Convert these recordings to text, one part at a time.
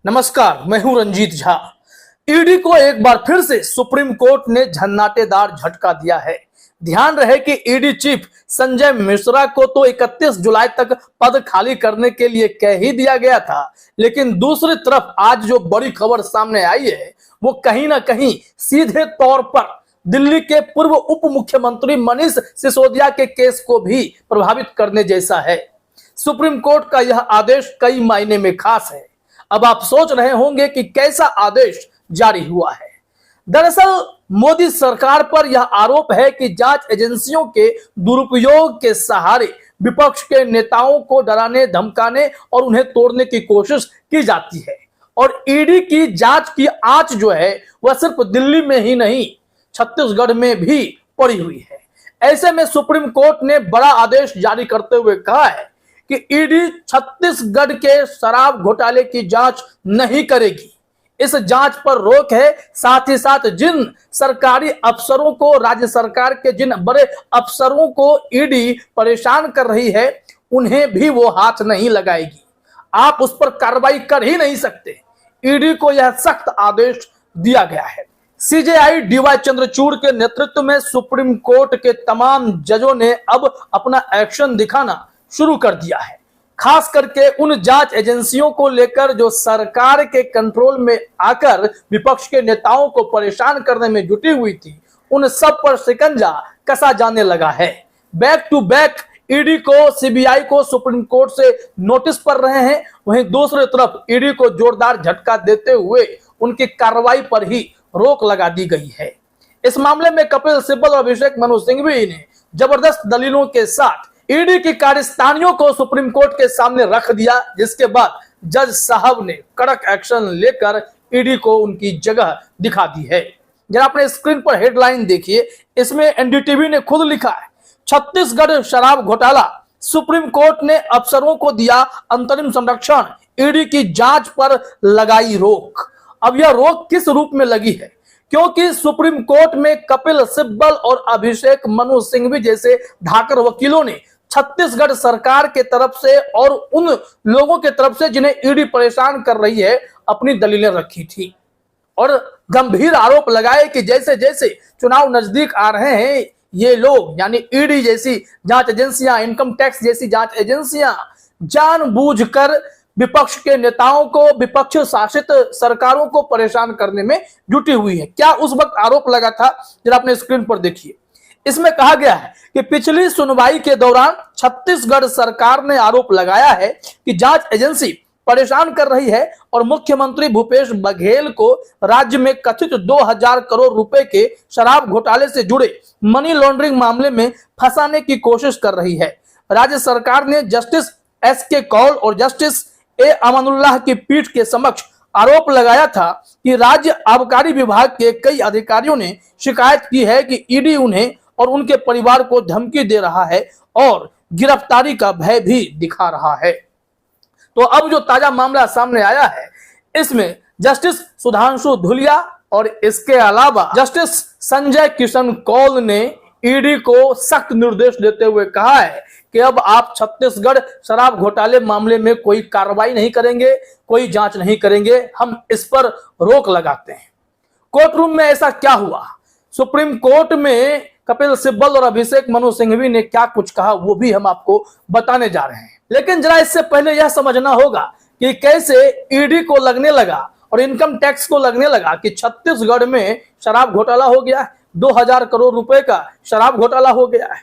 नमस्कार, मैं हूं रंजीत झा। ईडी को एक बार फिर से सुप्रीम कोर्ट ने झन्नाटेदार झटका दिया है। ध्यान रहे कि ईडी चीफ संजय मिश्रा को तो 31 जुलाई तक पद खाली करने के लिए कह ही दिया गया था, लेकिन दूसरी तरफ आज जो बड़ी खबर सामने आई है वो कहीं ना कहीं सीधे तौर पर दिल्ली के पूर्व उप मुख्यमंत्री मनीष सिसोदिया के केस को भी प्रभावित करने जैसा है। सुप्रीम कोर्ट का यह आदेश कई मायने में खास है। अब आप सोच रहे होंगे कि कैसा आदेश जारी हुआ है। दरअसल मोदी सरकार पर यह आरोप है कि जांच एजेंसियों के दुरुपयोग के सहारे विपक्ष के नेताओं को डराने, धमकाने और उन्हें तोड़ने की कोशिश की जाती है। और ईडी की जांच की आंच जो है वह सिर्फ दिल्ली में ही नहीं, छत्तीसगढ़ में भी पड़ी हुई है। ऐसे में सुप्रीम कोर्ट ने बड़ा आदेश जारी करते हुए कहा है कि ईडी छत्तीसगढ़ के शराब घोटाले की जांच नहीं करेगी। इस जांच पर रोक है। साथ ही साथ जिन सरकारी अफसरों को, राज्य सरकार के जिन बड़े अफसरों को ईडी परेशान कर रही है, उन्हें भी वो हाथ नहीं लगाएगी। आप उस पर कार्रवाई कर ही नहीं सकते। ईडी को यह सख्त आदेश दिया गया है। सीजेआई डीवाई चंद्रचूड़ के नेतृत्व में सुप्रीम कोर्ट के तमाम जजों ने अब अपना एक्शन दिखाना शुरू कर दिया है। खास करके उन जांच एजेंसियों को लेकर जो सरकार के कंट्रोल में आकर विपक्ष के नेताओं को परेशान करने में जुटी हुई थी, उन सब पर शिकंजा कसा जाने लगा है। बैक टू बैक ईडी को, सीबीआई को सुप्रीम कोर्ट से नोटिस पड़ रहे हैं। वहीं दूसरी तरफ ईडी को जोरदार झटका देते हुए उनकी कार्रवाई पर ही रोक लगा दी गई है। इस मामले में कपिल सिब्बल और अभिषेक मनु सिंघवी ने जबरदस्त दलीलों के साथ ईडी की कार्यस्तानियों को सुप्रीम कोर्ट के सामने रख दिया, जिसके बाद जज साहब ने कड़क एक्शन लेकर ईडी को उनकी जगह दिखा दी है। जरा अपने स्क्रीन पर हेडलाइन देखिए। इसमें एनडीटीवी ने खुद लिखा है, छत्तीसगढ़ शराब घोटाला, सुप्रीम कोर्ट ने अफसरों को दिया अंतरिम संरक्षण, ईडी की जांच पर लगाई रोक। अब यह रोक किस रूप में लगी है? क्योंकि सुप्रीम कोर्ट में कपिल सिब्बल और अभिषेक मनु सिंघवी जैसे धाकड़ वकीलों ने छत्तीसगढ़ सरकार के तरफ से और उन लोगों के तरफ से जिन्हें ईडी परेशान कर रही है, अपनी दलीलें रखी थी और गंभीर आरोप लगाए कि जैसे जैसे चुनाव नजदीक आ रहे हैं, ये लोग यानी ईडी जैसी जांच एजेंसियां, इनकम टैक्स जैसी जांच एजेंसियां जानबूझकर विपक्ष के नेताओं को, विपक्ष शासित सरकारों को परेशान करने में जुटी हुई है। क्या उस वक्त आरोप लगा था, जरा अपने स्क्रीन पर देखिए। इसमें कहा गया है कि पिछली सुनवाई के दौरान छत्तीसगढ़ सरकार ने आरोप लगाया है कि जांच एजेंसी परेशान कर रही है और मुख्यमंत्री भूपेश बघेल को राज्य में कथित 2000 करोड़ रुपए के शराब घोटाले से जुड़े मनी लॉन्ड्रिंग मामले में फंसाने की कोशिश कर रही है। राज्य सरकार ने जस्टिस एस.के. कौल और जस्टिस ए. अमानुल्लाह की पीठ के समक्ष आरोप लगाया था कि राज्य आबकारी विभाग के कई अधिकारियों ने शिकायत की है कि ईडी उन्हें और उनके परिवार को धमकी दे रहा है और गिरफ्तारी का भय भी दिखा रहा है। तो अब जो ताजा मामला सामने आया है, इसमें जस्टिस सुधांशु धुलिया और इसके अलावा जस्टिस संजय किशन कौल ने ईडी को सख्त निर्देश देते हुए कहा है कि अब आप छत्तीसगढ़ शराब घोटाले मामले में कोई कार्रवाई नहीं करेंगे, कोई जांच नहीं करेंगे, हम इस पर रोक लगाते हैं। कोर्ट रूम में ऐसा क्या हुआ? सुप्रीम कोर्ट में कपिल सिब्बल और अभिषेक मनु सिंघवी ने क्या कुछ कहा, वो भी हम आपको बताने जा रहे हैं। लेकिन जरा इससे पहले यह समझना होगा कि कैसे ईडी को लगने लगा और इनकम टैक्स को लगने लगा कि छत्तीसगढ़ में शराब घोटाला हो गया है, 2000 करोड़ रुपए का शराब घोटाला हो गया है।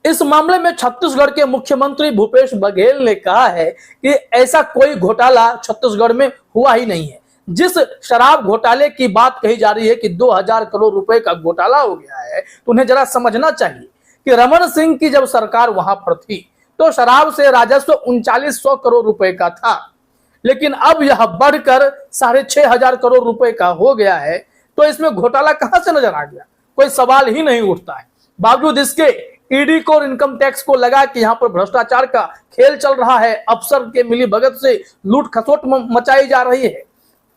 इस मामले में छत्तीसगढ़ के मुख्यमंत्री भूपेश बघेल ने कहा है कि ऐसा कोई घोटाला छत्तीसगढ़ में हुआ ही नहीं है। जिस शराब घोटाले की बात कही जा रही है कि 2000 करोड़ रुपए का घोटाला हो गया है, तो उन्हें जरा समझना चाहिए कि रमन सिंह की जब सरकार वहां पर थी तो शराब से राजस्व 3900 करोड़ रुपए का था, लेकिन अब यह बढ़कर 6500 करोड़ रुपए का हो गया है। तो इसमें घोटाला कहां से नजर आ गया? कोई सवाल ही नहीं उठता है। बावजूद इसके ईडी को और इनकम टैक्स को लगा कि यहाँ पर भ्रष्टाचार का खेल चल रहा है, अफसर के मिली भगत से लूट खसोट मचाई जा रही है।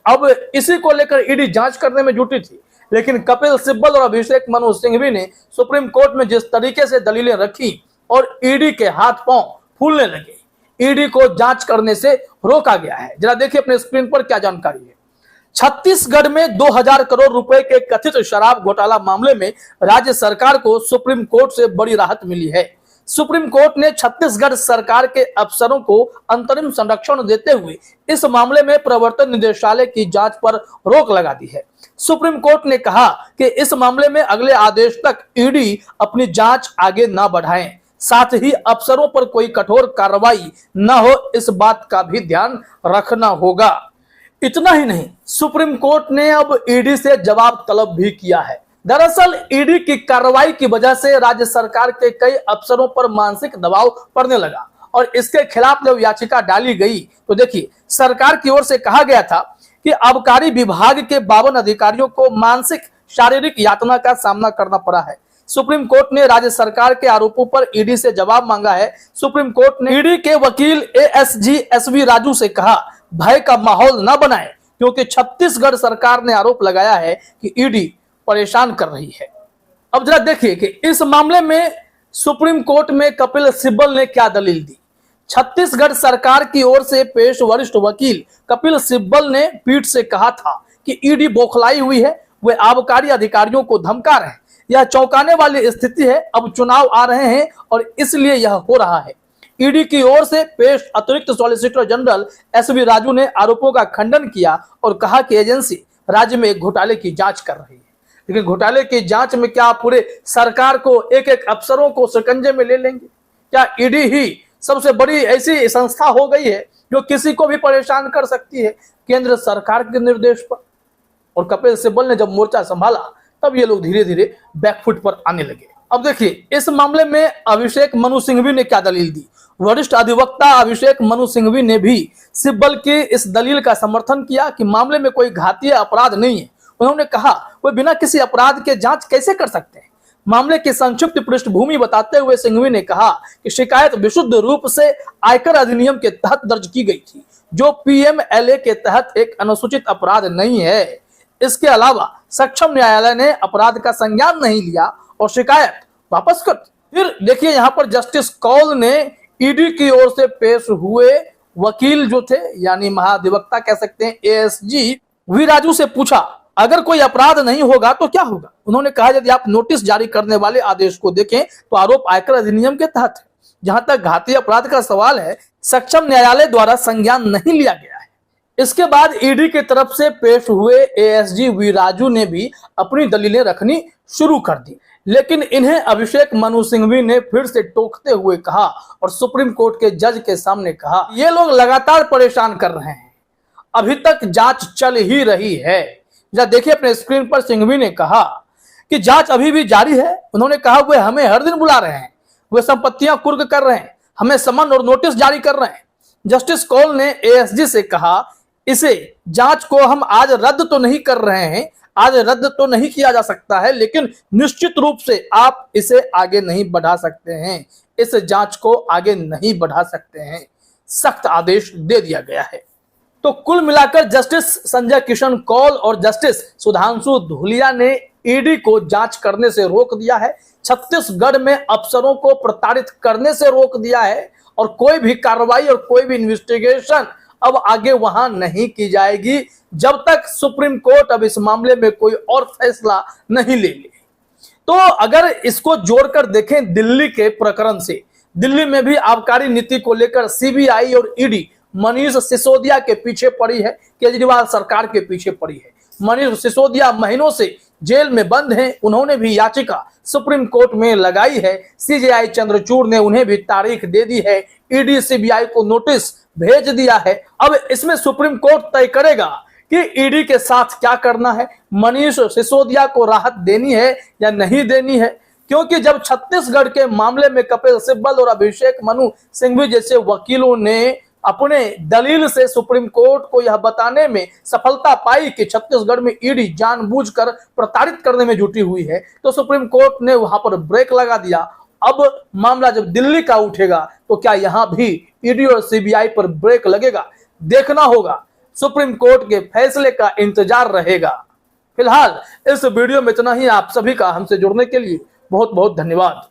अब इसी को लेकर ईडी जांच करने में जुटी थी, लेकिन कपिल सिब्बल और अभिषेक मनु सिंघवी ने सुप्रीम कोर्ट में जिस तरीके से दलीलें रखी और ईडी के हाथ पांव फूलने लगे, ईडी को जांच करने से रोका गया है। जरा देखिए अपने स्क्रीन पर क्या जानकारी है। छत्तीसगढ़ में 2000 करोड़ रुपए के कथित शराब घोटाला मामले में राज्य सरकार को सुप्रीम कोर्ट से बड़ी राहत मिली है। सुप्रीम कोर्ट ने छत्तीसगढ़ सरकार के अफसरों को अंतरिम संरक्षण देते हुए इस मामले में प्रवर्तन निदेशालय की जांच पर रोक लगा दी है। सुप्रीम कोर्ट ने कहा कि इस मामले में अगले आदेश तक ईडी अपनी जांच आगे न बढ़ाएं, साथ ही अफसरों पर कोई कठोर कार्रवाई न हो, इस बात का भी ध्यान रखना होगा। इतना ही नहीं, सुप्रीम कोर्ट ने अब ईडी से जवाब तलब भी किया है। दरअसल ईडी की कार्रवाई की वजह से राज्य सरकार के कई अफसरों पर मानसिक दबाव पड़ने लगा और इसके खिलाफ जब याचिका डाली गई तो देखिए, सरकार की ओर से कहा गया था कि आबकारी विभाग के 52 अधिकारियों को मानसिक शारीरिक यातना का सामना करना पड़ा है। सुप्रीम कोर्ट ने राज्य सरकार के आरोपों पर ईडी से जवाब मांगा है। सुप्रीम कोर्ट ने ईडी के वकील एएसजी एसवी राजू से कहा, भय का माहौल न बनाएं, क्योंकि छत्तीसगढ़ सरकार ने आरोप लगाया है कि ईडी परेशान कर रही है। अब जरा देखिए कि इस मामले में सुप्रीम कोर्ट में कपिल सिब्बल ने क्या दलील दी। छत्तीसगढ़ सरकार की ओर से पेश वरिष्ठ वकील कपिल सिब्बल ने पीठ से कहा था कि ईडी बौखलाई हुई है, वे आबकारी अधिकारियों को धमका रहे हैं। यह चौंकाने वाली स्थिति है। अब चुनाव आ रहे हैं और इसलिए यह हो रहा है। ईडी की ओर से पेश अतिरिक्त सॉलिसिटर जनरल एसवी राजू ने आरोपों का खंडन किया और कहा कि एजेंसी राज्य में एक घोटाले की जांच कर रही है। लेकिन घोटाले की जांच में क्या पूरे सरकार को एक एक अफसरों को शिकंजे में ले लेंगे? क्या ईडी ही सबसे बड़ी ऐसी संस्था हो गई है जो किसी को भी परेशान कर सकती है केंद्र सरकार के निर्देश पर? और कपिल सिब्बल ने जब मोर्चा संभाला तब ये लोग धीरे धीरे बैकफुट पर आने लगे। अब देखिए, इस मामले में अभिषेक मनु सिंघवी ने क्या दलील दी। वरिष्ठ अधिवक्ता अभिषेक मनु सिंघवी ने भी सिब्बल की इस दलील का समर्थन किया कि मामले में कोई घातीय अपराध नहीं है। उन्होंने कहा, वे बिना किसी अपराध के जांच कैसे कर सकते हैं। मामले की संक्षिप्त पृष्ठभूमि बताते हुए सिंघवी ने कहा कि शिकायत विशुद्ध रूप से आयकर अधिनियम के तहत दर्ज की गई थी, जो पीएमएलए के तहत एक अनुसूचित अपराध नहीं है। इसके अलावा सक्षम न्यायालय ने अपराध का संज्ञान नहीं लिया और शिकायत वापस कर। फिर देखिए, यहाँ पर जस्टिस कौल ने ईडी की ओर से पेश हुए वकील जो थे, यानी महाधिवक्ता कह सकते हैं, एएसजी वी राजू से पूछा, अगर कोई अपराध नहीं होगा तो क्या होगा। उन्होंने कहा, यदि आप नोटिस जारी करने वाले आदेश को देखें तो आरोप आयकर अधिनियम के तहत है। जहां तक घातीय अपराध का सवाल है, सक्षम न्यायालय द्वारा संज्ञान नहीं लिया गया है। इसके बाद ईडी की तरफ से पेश हुए एएसजी वी राजू ने भी अपनी दलीलें रखनी शुरू कर दी, लेकिन इन्हें अभिषेक मनु सिंघवी ने फिर से टोकते हुए कहा और सुप्रीम कोर्ट के जज के सामने कहा, ये लोग लगातार परेशान कर रहे हैं, अभी तक जांच चल ही रही है। जरा देखिए अपने स्क्रीन पर, सिंघवी ने कहा कि जांच अभी भी जारी है। उन्होंने कहा, वे हमें हर दिन बुला रहे हैं, वे संपत्तियां कुर्क कर रहे हैं, हमें समन और नोटिस जारी कर रहे हैं। जस्टिस कौल ने एएसजी से कहा, इसे जांच को हम आज रद्द तो नहीं कर रहे हैं, आज रद्द तो नहीं किया जा सकता है, लेकिन निश्चित रूप से आप इसे आगे नहीं बढ़ा सकते हैं, इस जांच को आगे नहीं बढ़ा सकते हैं। सख्त आदेश दे दिया गया है। तो कुल मिलाकर जस्टिस संजय किशन कौल और जस्टिस सुधांशु धूलिया ने ईडी को जांच करने से रोक दिया है, छत्तीसगढ़ में अफसरों को प्रताड़ित करने से रोक दिया है और कोई भी कार्रवाई और कोई भी इन्वेस्टिगेशन अब आगे वहां नहीं की जाएगी जब तक सुप्रीम कोर्ट अब इस मामले में कोई और फैसला नहीं ले ले। तो अगर इसको जोड़कर देखें दिल्ली के प्रकरण से, दिल्ली में भी आबकारी नीति को लेकर सीबीआई और ईडी मनीष सिसोदिया के पीछे पड़ी है, केजरीवाल सरकार के पीछे पड़ी है। मनीष सिसोदिया महीनों से जेल में बंद हैं, उन्होंने भी याचिका सुप्रीम कोर्ट में लगाई है। सीजेआई चंद्रचूड़ ने उन्हें भी तारीख दे दी है, ईडी सीबीआई को नोटिस भेज दिया है। अब इसमें सुप्रीम कोर्ट तय करेगा कि ईडी के साथ क्या करना है, मनीष सिसोदिया को राहत देनी है या नहीं देनी है। क्योंकि जब छत्तीसगढ़ के मामले में कपिल सिब्बल और अभिषेक मनु सिंघवी जैसे वकीलों ने अपने दलील से सुप्रीम कोर्ट को यह बताने में सफलता पाई कि छत्तीसगढ़ में ईडी जानबूझकर प्रताड़ित करने में जुटी हुई है, तो सुप्रीम कोर्ट ने वहां पर ब्रेक लगा दिया। अब मामला जब दिल्ली का उठेगा तो क्या यहां भी ईडी और सीबीआई पर ब्रेक लगेगा, देखना होगा। सुप्रीम कोर्ट के फैसले का इंतजार रहेगा। फिलहाल इस वीडियो में इतना ही। आप सभी का हमसे जुड़ने के लिए बहुत बहुत धन्यवाद।